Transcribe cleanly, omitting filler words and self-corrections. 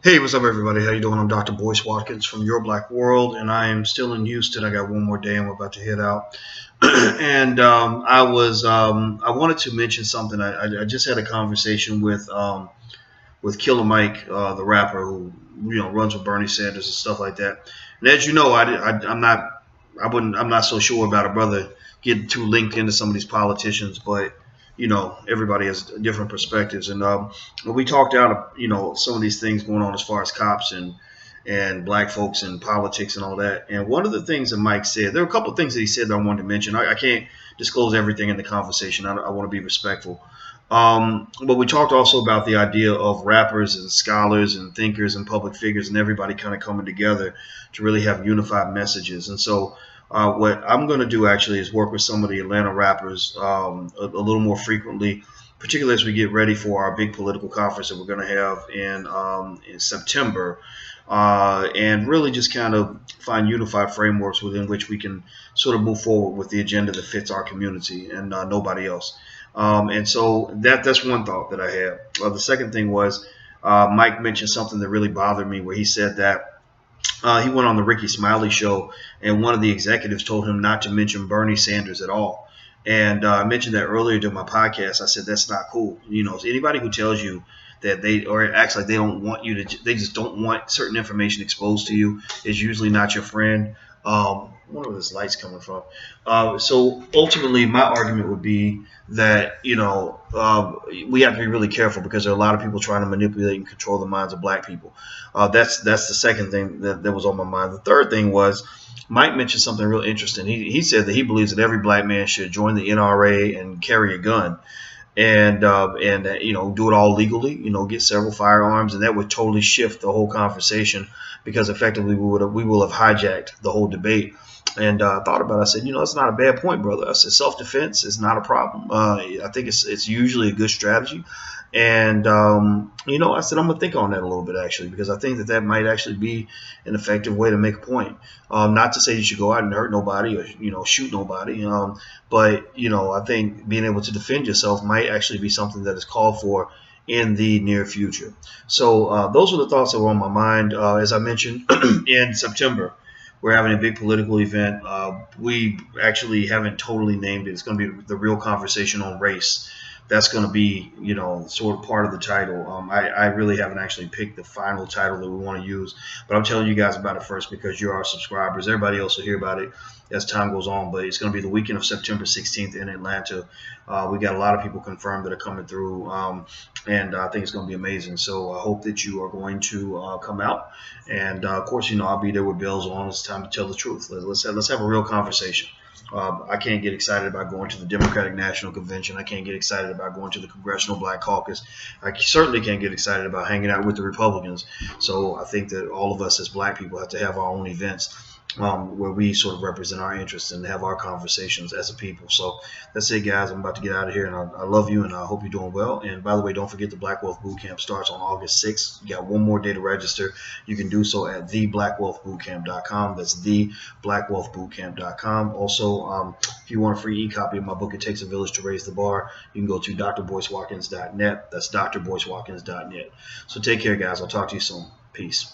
Hey, what's up, everybody? How you doing? I'm Dr. Boyce Watkins from Your Black World, and I am still in Houston. I got one more day, and we're about to head out. And I wanted to mention something. I just had a conversation with Killer Mike, the rapper who runs with Bernie Sanders and stuff like that. And as you know, I'm not so sure about a brother getting too linked into some of these politicians, but everybody has different perspectives. And we talked out, some of these things going on as far as cops and black folks and politics and all that. And one of the things that Mike said, there were a couple of things that he said that I wanted to mention. I can't disclose everything in the conversation. I want to be respectful. But we talked also about the idea of rappers and scholars and thinkers and public figures and everybody kind of coming together to really have unified messages. And so, what I'm going to do actually is work with some of the Atlanta rappers a little more frequently, particularly as we get ready for our big political conference that we're going to have in September. And really just kind of find unified frameworks within which we can sort of move forward with the agenda that fits our community and nobody else. And so that's one thought that I had. The second thing was Mike mentioned something that really bothered me, where he said that he went on the Ricky Smiley show, and one of the executives told him not to mention Bernie Sanders at all. And I mentioned that earlier during my podcast. I said that's not cool. Anybody who tells you that they or acts like they don't want you to, they just don't want certain information exposed to you, is usually not your friend. I wonder where this light's coming from. So ultimately, my argument would be that we have to be really careful, because there are a lot of people trying to manipulate and control the minds of black people. That's the second thing that was on my mind. The third thing was Mike mentioned something real interesting. He said that he believes that every black man should join the NRA and carry a gun, and do it all legally, get several firearms, and that would totally shift the whole conversation, because effectively we will have hijacked the whole debate. And I thought about it. I said, that's not a bad point, brother. I said, self-defense is not a problem. I think it's usually a good strategy. And, I said, I'm going to think on that a little bit, actually, because I think that might actually be an effective way to make a point. Not to say you should go out and hurt nobody or, shoot nobody. But, I think being able to defend yourself might actually be something that is called for in the near future. So those were the thoughts that were on my mind. As I mentioned, in September, we're having a big political event. We actually haven't totally named it. It's going to be the Real Conversation on Race. That's going to be, sort of part of the title. I really haven't actually picked the final title that we want to use, but I'm telling you guys about it first because you're our subscribers. Everybody else will hear about it as time goes on, but it's going to be the weekend of September 16th in Atlanta. We got a lot of people confirmed that are coming through, and I think it's going to be amazing. So I hope that you are going to come out, and of course, I'll be there with bells on. It's time to tell the truth. Let's have a real conversation. I can't get excited about going to the Democratic National Convention. I can't get excited about going to the Congressional Black Caucus. I certainly can't get excited about hanging out with the Republicans. So I think that all of us as black people have to have our own events where we sort of represent our interests and have our conversations as a people. So that's it, guys. I'm about to get out of here, and I love you, and I hope you're doing well. And by the way, don't forget the Black Wealth Bootcamp starts on August 6th. You got one more day to register. You can do so at theblackwealthbootcamp.com. That's theblackwealthbootcamp.com. Also, if you want a free e-copy of my book, It Takes a Village to Raise the Bar, you can go to drboycewatkins.net. That's drboycewatkins.net. So take care, guys. I'll talk to you soon. Peace.